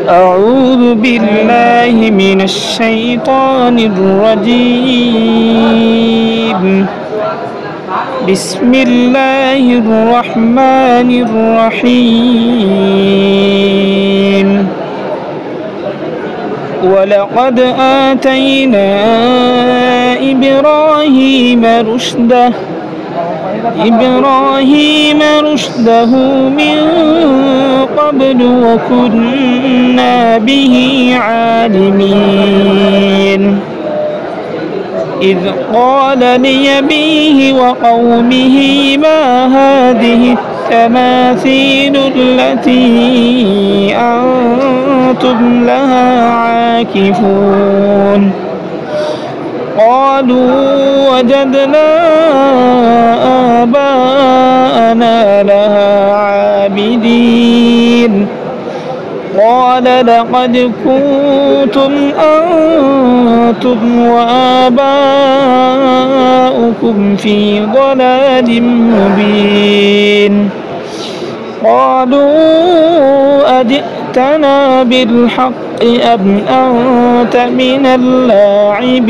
أعوذ بالله من الشيطان الرجيم. بسم الله الرحمن الرحيم. ولقد آتينا إبراهيم رشده من قبل وكنا به عالمين. إذ قال لأبيه وقومه ما هذه التماثيل التي أنتم لها عاكفون. قالوا وجدنا آباءنا لها عابدين. قال لقد كنتم أنتم وآباؤكم في ضلال مبين. قالوا أجئتنا بالحق أم أنت من اللاعبين؟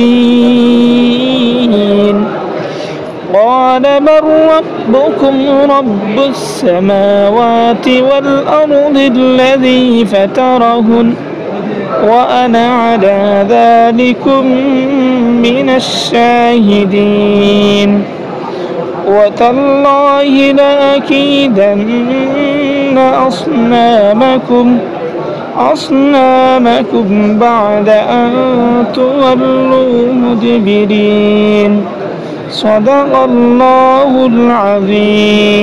قال بل ربكم رب السماوات والأرض الذي فطرهن وأنا على ذلكم من الشاهدين. وتالله لأكيدن أصنامكم بعد أن تولوا مدبرين. صدق الله العظيم.